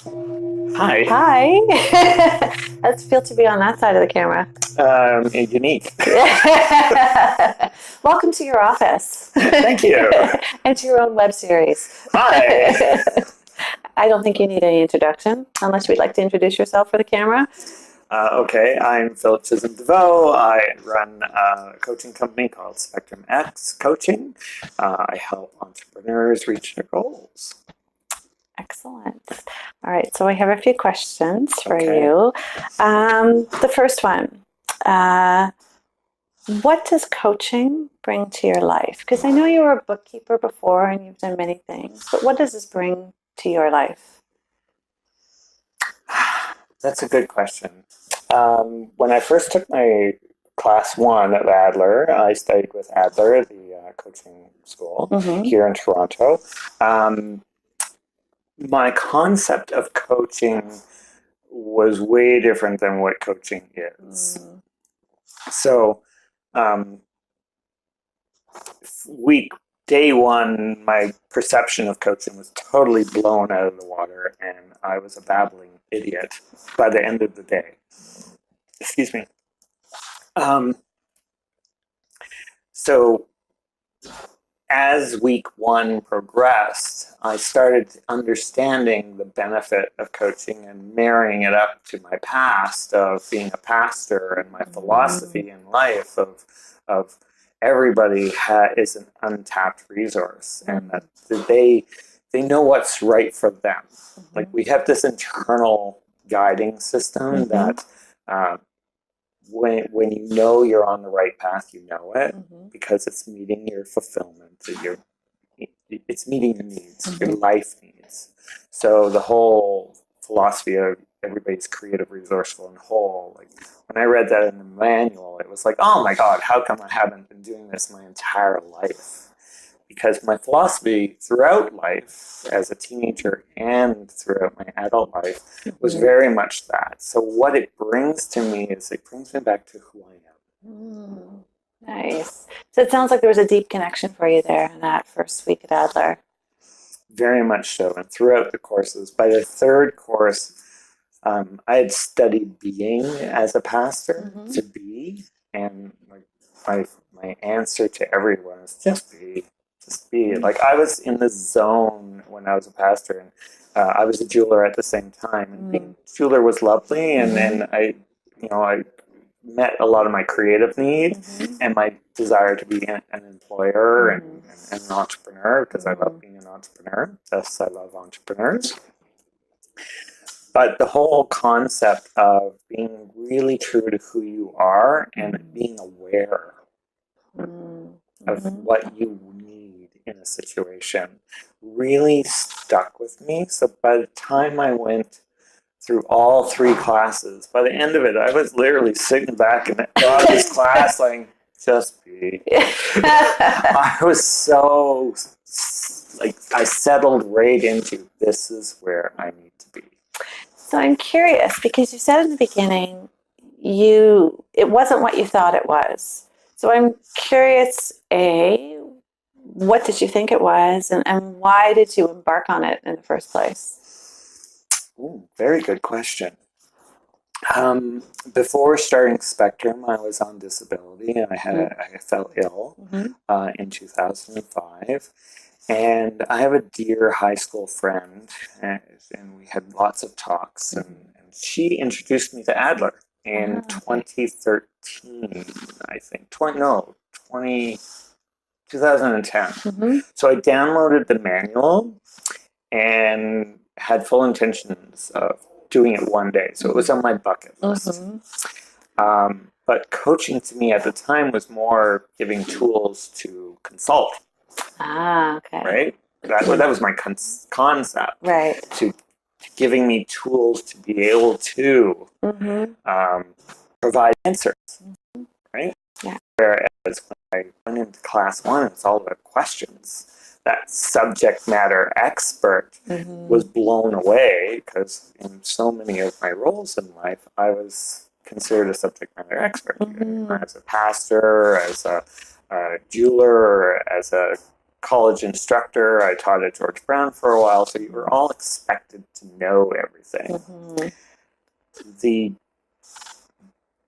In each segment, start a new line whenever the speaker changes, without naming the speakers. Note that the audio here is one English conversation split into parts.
Hi.
Hi. How's it feel to be on that side of the camera?
Unique.
Welcome to your office.
Thank you.
And to your own web series.
Hi.
I don't think you need any introduction, unless you'd like to introduce yourself for the camera.
Okay, I'm Phillip Chisholm-DeVeau. I run a coaching company called Spectrum X Coaching. I help entrepreneurs reach their goals.
Excellent. All right, so I have a few questions for
Okay.
you. The first one, what does coaching bring to your life? Because I know you were a bookkeeper before and you've done many things, but what does this bring to your life?
That's a good question. When I first took my class 1 at Adler, I studied with Adler, the coaching school here in Toronto. My concept of coaching was way different than what coaching is. So, day one, my perception of coaching was totally blown out of the water, and I was a babbling idiot by the end of the day. Excuse me. So, as week 1 progressed, I started understanding the benefit of coaching and marrying it up to my past of being a pastor and my philosophy in life of everybody is an untapped resource, and that they know what's right for them. Like, we have this internal guiding system that when you know you're on the right path, you know it because it's meeting your fulfillment, it's meeting your needs, your life needs. So the whole philosophy of everybody's creative, resourceful, and whole, like when I read that in the manual, it was like, oh my God, how come I haven't been doing this my entire life? Because my philosophy throughout life, as a teenager and throughout my adult life, was very much that. So what it brings to me is it brings me back to who I am.
Nice. So it sounds like there was a deep connection for you there in that first week at Adler.
Very much so. And throughout the courses, by the third course, I had studied being as a pastor, to be. And my answer to everyone is just be. Just be. Like, I was in the zone when I was a pastor, and I was a jeweler at the same time. And being a jeweler was lovely, and then I met a lot of my creative needs and my desire to be an employer and an entrepreneur, because I love being an entrepreneur. Thus, I love entrepreneurs. But the whole concept of being really true to who you are and being aware of what you need in a situation really stuck with me. So by the time I went through all 3 classes, by the end of it, I was literally sitting back in this class like, just be. I was so, like, I settled right into, this is where I need to be.
So I'm curious, because you said in the beginning, it wasn't what you thought it was. So I'm curious, what did you think it was, and why did you embark on it in the first place?
Ooh, very good question. Before starting Spectrum, I was on disability, and I fell ill in 2005. And I have a dear high school friend, and we had lots of talks, and she introduced me to Adler in 2013, I think. 2010. So I downloaded the manual and had full intentions of doing it one day. So it was on my bucket list. But coaching to me at the time was more giving tools to consult.
Okay.
Right? That was my concept.
Right.
To giving me tools to be able to provide answers. Right?
Yeah.
Whereas when I went into class 1, it's all about questions. That subject matter expert was blown away, because in so many of my roles in life, I was considered a subject matter expert. As a pastor, as a jeweler, as a college instructor. I taught at George Brown for a while, so you were all expected to know everything.
Mm-hmm.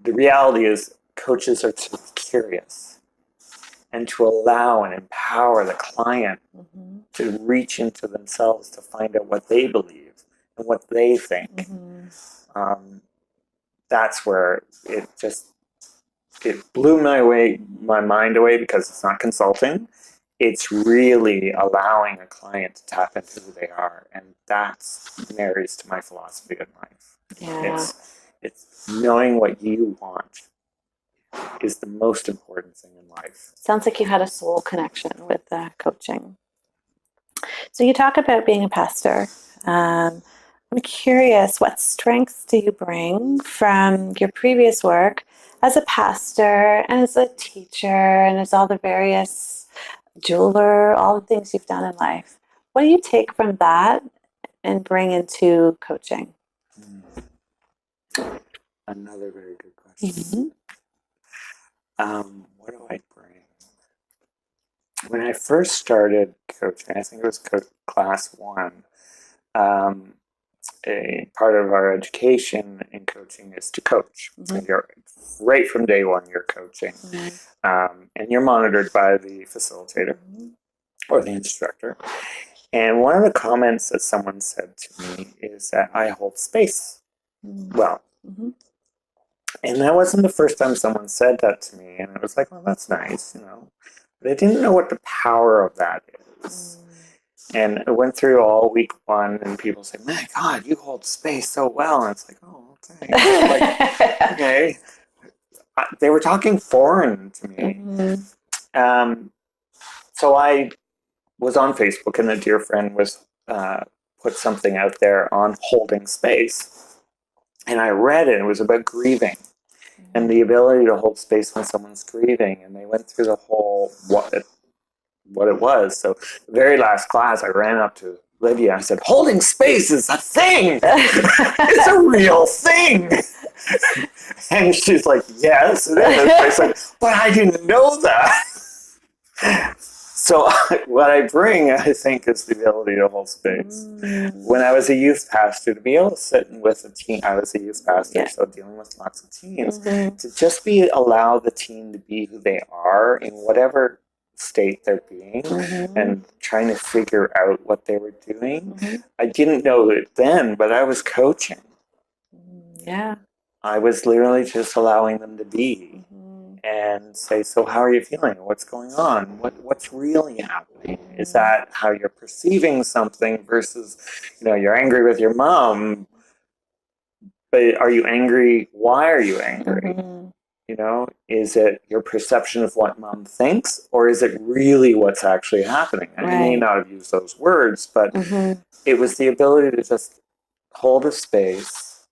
The reality is coaches are to be curious and to allow and empower the client
Mm-hmm.
to reach into themselves to find out what they believe and what they think.
Mm-hmm.
That's where it blew my mind away, because it's not consulting. It's really allowing a client to tap into who they are, and that's marries to my philosophy in life.
Yeah.
It's knowing what you want is the most important thing in life.
Sounds like you had a soul connection with coaching. So you talk about being a pastor. I'm curious, what strengths do you bring from your previous work as a pastor and as a teacher and as all the various jeweler, all the things you've done in life? What do you take from that and bring into coaching?
Another very good question.
Mm-hmm.
What do I bring? When I first started coaching, I think it was class 1. A part of our education in coaching is to coach.
Mm-hmm.
You're right from day one. You're coaching, and you're monitored by the facilitator or the instructor. And one of the comments that someone said to me is that I hold space well.
Mm-hmm.
And that wasn't the first time someone said that to me. And it was like, well, that's nice, But I didn't know what the power of that is. And I went through all week 1, and people say, my God, you hold space so well. And it's like, oh, thanks. Like, okay. They were talking foreign to me.
Mm-hmm.
So I was on Facebook, and a dear friend was put something out there on holding space. And I read it. It was about grieving and the ability to hold space when someone's grieving. And they went through the whole what it was. So the very last class, I ran up to Lydia. I said, holding space is a thing. It's a real thing. And she's like, yes, it is. I said, but I didn't know that. So what I bring, I think, is the ability to hold space. When I was a youth pastor, to be able to sit with a teen, I was a youth pastor, so dealing with lots of teens, to just allow the teen to be who they are in whatever state they're being, and trying to figure out what they were doing. I didn't know it then, but I was coaching.
Yeah.
I was literally just allowing them to be. And say, so how are you feeling? What's going on? What's really happening? Is that how you're perceiving something versus, you're angry with your mom, but are you angry? Why are you angry? Is it your perception of what mom thinks, or is it really what's actually happening? And I may not have used those words, but it was the ability to just hold a space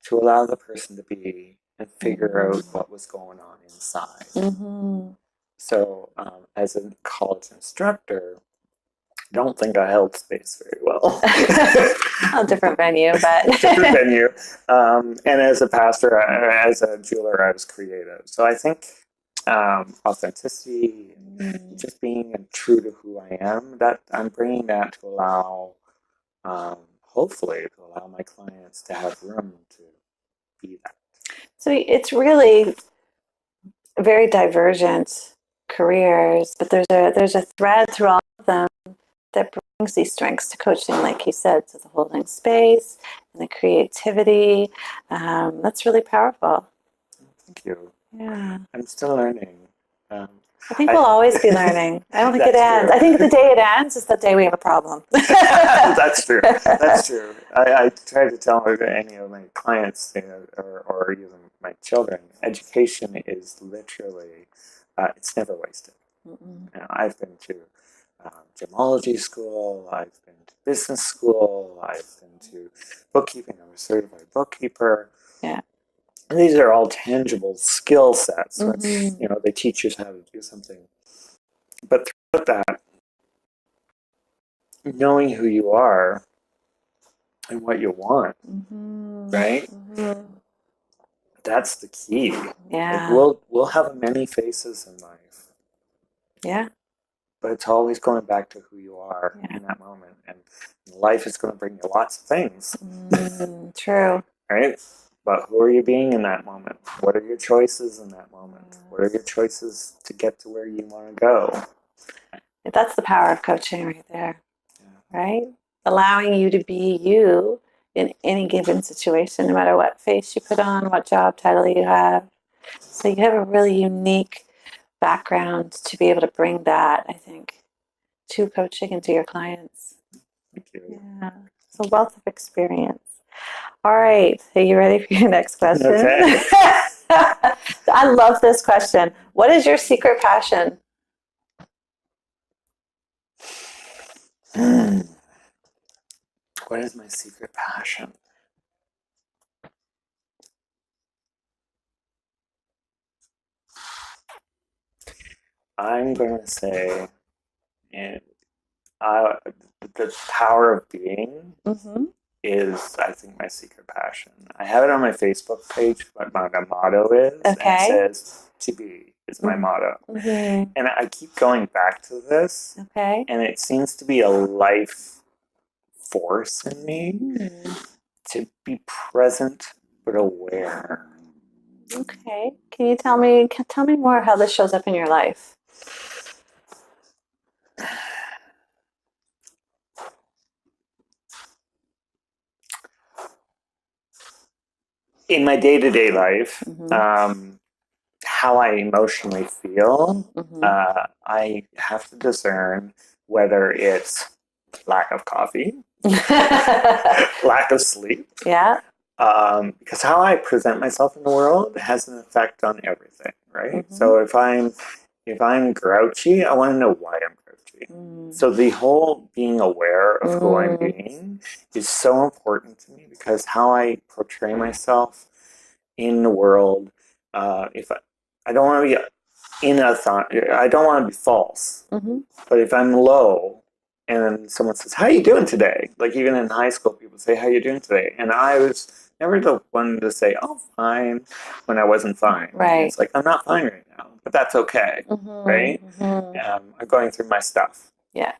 to allow the person to be and figure out what was going on inside. So as a college instructor, I don't think I held space very well.
A different venue, but...
different venue. And as a pastor, as a jeweler, I was creative. So I think authenticity, just being true to who I am, that I'm bringing that to allow, hopefully, to allow my clients to have room to be that.
So it's really very divergent careers, but there's a thread through all of them that brings these strengths to coaching, like you said, to the holding space and the creativity. That's really powerful.
Thank you.
Yeah.
I'm still learning.
I think we'll always be learning. I don't think it ends.
True.
I think the day it ends is the day we have a problem.
That's true. That's true. I try to tell any of my clients, or even my children, education is literally, it's never wasted. I've been to gemology school, I've been to business school, I've been to bookkeeping. I'm a certified bookkeeper.
Yeah.
And these are all tangible skill sets. They teach you how to do something. But throughout that, knowing who you are and what you want, right? That's the key.
Yeah.
Like we'll have many faces in life.
Yeah.
but it's always going back to who you are in that moment. And life is going to bring you lots of things.
True.
Right? But who are you being in that moment? What are your choices in that moment? What are your choices to get to where you want to go?
That's the power of coaching right there, right? Allowing you to be you in any given situation, no matter what face you put on, what job title you have. So you have a really unique background to be able to bring that, I think, to coaching and to your clients.
Thank you.
Yeah, it's a wealth of experience. All right, are you ready for your next question?
Okay.
I love this question. What is your secret passion?
What is my secret passion? I'm going to say the power of being is, I think, my secret passion. I have it on my Facebook page, what my motto is. And it says, to be is my motto. And I keep going back to this.
Okay.
And it seems to be a life force in me to be present but aware.
Okay. Can you tell me more how this shows up in your life?
In my day-to-day life, how I emotionally feel, I have to discern whether it's lack of coffee, lack of sleep.
Yeah.
Because how I present myself in the world has an effect on everything, right? So if I'm grouchy, I want to know why I'm grouchy. So the whole being aware of who I'm being is so important to me, because how I portray myself in the world, if I don't want to be in a thought, I don't want to be false. But if I'm low and someone says, "How are you doing today?" Like even in high school, people say, "How are you doing today?" And I was never the one to say, "Oh, fine," when I wasn't fine.
Right.
It's like, I'm not fine right now, but that's okay, right? I'm going through my stuff.
Yeah.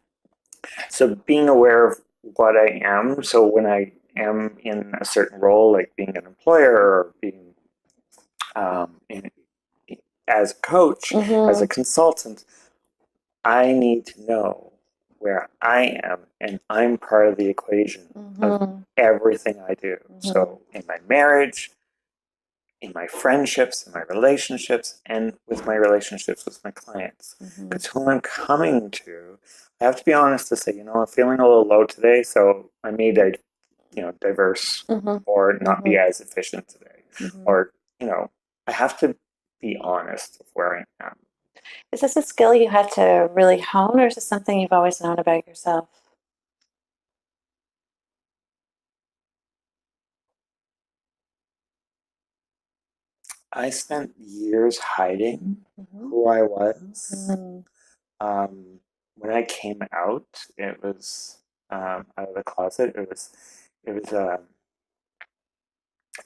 So being aware of what I am. So when I am in a certain role, like being an employer or being as a coach, as a consultant, I need to know where I am, and I'm part of the equation of everything I do. So in my marriage, in my friendships, in my relationships, and with my relationships with my clients. Because who I'm coming to, I have to be honest to say, I'm feeling a little low today, so I may diverse or not be as efficient today. Or, I have to be honest of where I am.
Is this a skill you had to really hone, or is this something you've always known about yourself?
I spent years hiding who I was. When I came out, it was out of the closet. It was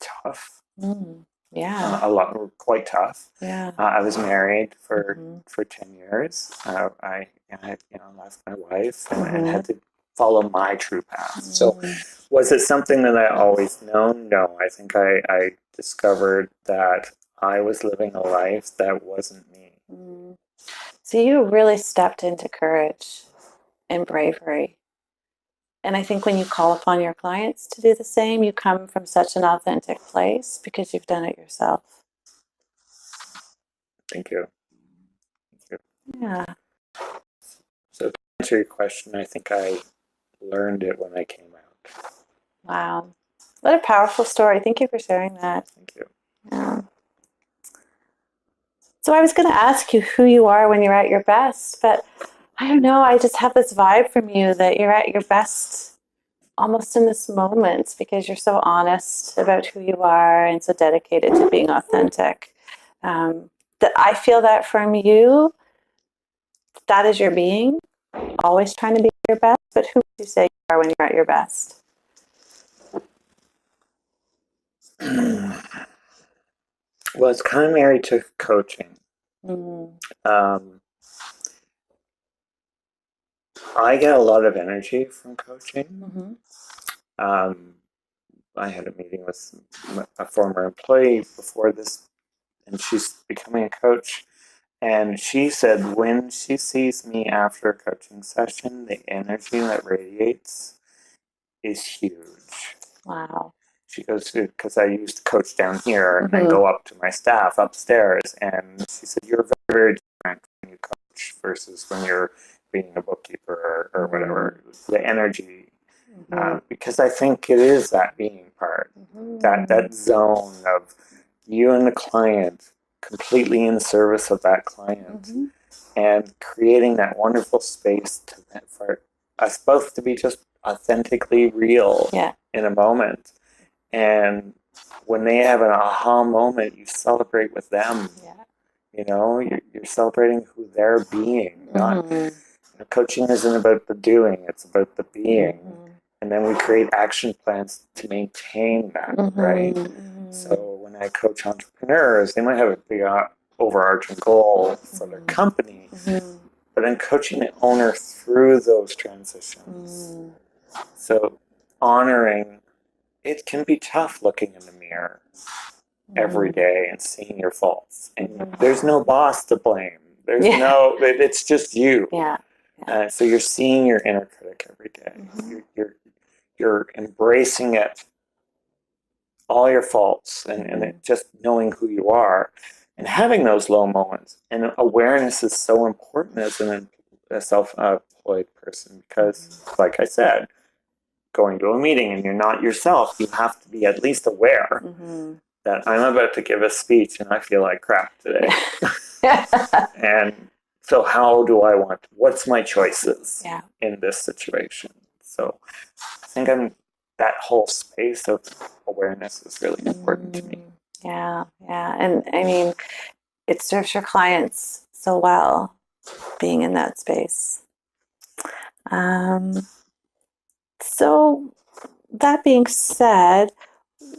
tough.
Yeah.
A lot, quite tough.
Yeah.
I was married for 10 years. I had left my wife and had to follow my true path. So was it something that I always known? No, I think I discovered that I was living a life that wasn't me.
So you really stepped into courage and bravery. And I think when you call upon your clients to do the same, you come from such an authentic place because you've done it yourself.
Thank you.
Yeah.
So to answer your question, I think I learned it when I came out.
Wow. What a powerful story. Thank you for sharing that.
Thank you.
Yeah. So I was going to ask you who you are when you're at your best, but I don't know. I just have this vibe from you that you're at your best almost in this moment because you're so honest about who you are and so dedicated to being authentic. That I feel that from you. That is your being, always trying to be your best. But who would you say you are when you're at your best?
Well, it's kind of married to coaching. I get a lot of energy from coaching.
Mm-hmm.
I had a meeting with a former employee before this, and she's becoming a coach. And she said when she sees me after a coaching session, the energy that radiates is huge.
Wow.
She goes, because I used to coach down here and then go up to my staff upstairs. And she said, you're very, very different when you coach versus when you're being a bookkeeper or whatever. The energy, because I think it is that being part, that zone of you and the client completely in service of that client and creating that wonderful space for us both to be just authentically real in a moment. And when they have an aha moment, you celebrate with them. You know, you're celebrating who they're being. Not coaching isn't about the doing; it's about the being. And then we create action plans to maintain that, right? So when I coach entrepreneurs, they might have a big overarching goal for their company, but I'm coaching the owner through those transitions. So honoring. It can be tough looking in the mirror every day and seeing your faults. And there's no boss to blame. There's it's just you. So you're seeing your inner critic every day. You're embracing it, all your faults, and just knowing who you are and having those low moments. And awareness is so important as a self-employed person because, like I said, going to a meeting and you're not yourself, you have to be at least aware that I'm about to give a speech and I feel like crap today. And so how do I what's my choices in this situation? So I think that whole space of awareness is really important to me.
Yeah. And I mean, it serves your clients so well being in that space. So that being said,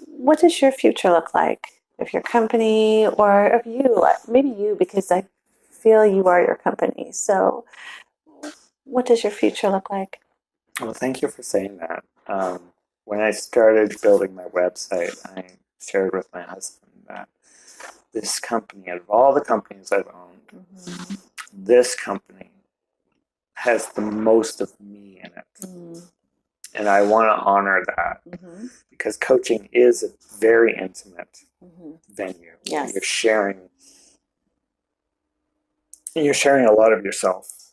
what does your future look like of your company or of you? Maybe you, because I feel you are your company. So what does your future look like?
Well, thank you for saying that. When I started building my website, I shared with my husband that this company, out of all the companies I've owned, this company has the most of me in it. And I want to honor that because coaching is a very intimate venue.
Yes.
You're sharing a lot of yourself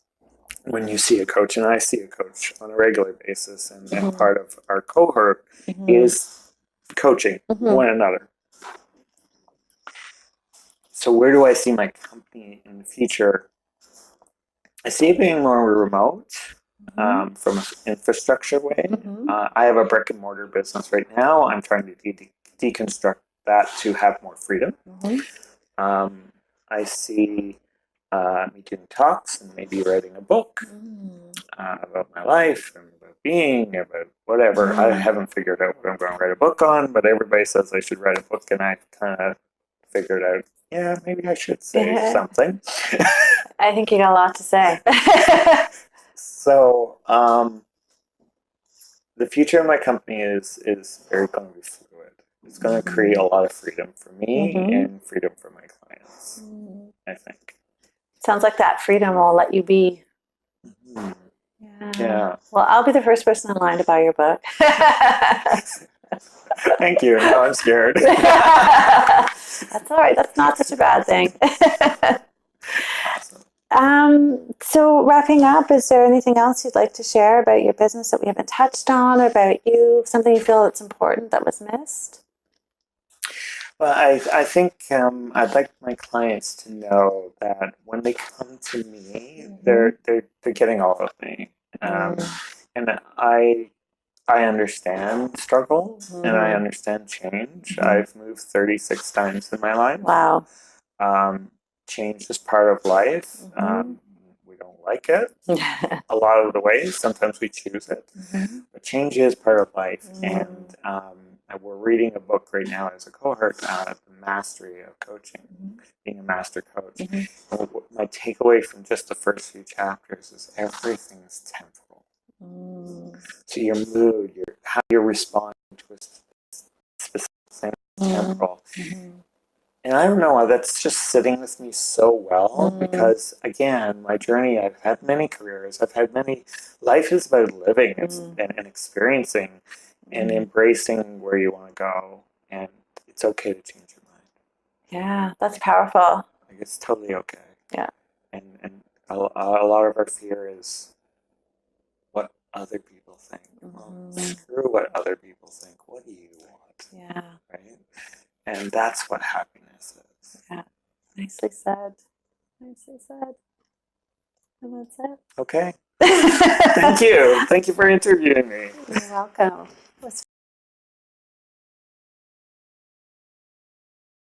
when you see a coach, and I see a coach on a regular basis, and part of our cohort is coaching one another. So where do I see my company in the future? I see it being more remote from an infrastructure way. I have a brick and mortar business right now. I'm trying to deconstruct that to have more freedom. I see me doing talks and maybe writing a book about my life and about being, about whatever. I haven't figured out what I'm going to write a book on, but everybody says I should write a book, and I kind of figured out, maybe I should say something.
I think you got a lot to say.
So the future of my company is very going to be fluid. It's going to create a lot of freedom for me and freedom for my clients, I think.
Sounds like that freedom will let you be. Yeah. Well, I'll be the first person in line to buy your book.
Thank you. Now I'm scared.
That's all right. That's not such a bad thing.
Awesome.
So wrapping up, is there anything else you'd like to share about your business that we haven't touched on, or about you, something you feel that's important that was missed?
Well, I think I'd like my clients to know that when they come to me, they're getting all of me, and I understand struggle and I understand change. I've moved 36 times in my life.
Wow.
Change is part of life. We don't like it a lot of the ways. Sometimes we choose it, but change is part of life, and we're reading a book right now as a cohort, The Mastery of Coaching, being a master coach. My takeaway from just the first few chapters is everything's temporal. So your mood, how you're responding to a specific thing is temporal. And I don't know, that's just sitting with me so well because, again, my journey, I've had many careers, life is about living and experiencing and embracing where you want to go. And it's okay to change your mind.
Yeah, that's powerful.
Like, it's totally okay.
Yeah.
And a lot of our fear is what other people think. Well, screw what other people think. What do you want?
Yeah.
Right? And that's what happiness is.
Yeah. Nicely said. Nicely said. And that's it.
Okay. Thank you. Thank you for interviewing me.
You're welcome. It was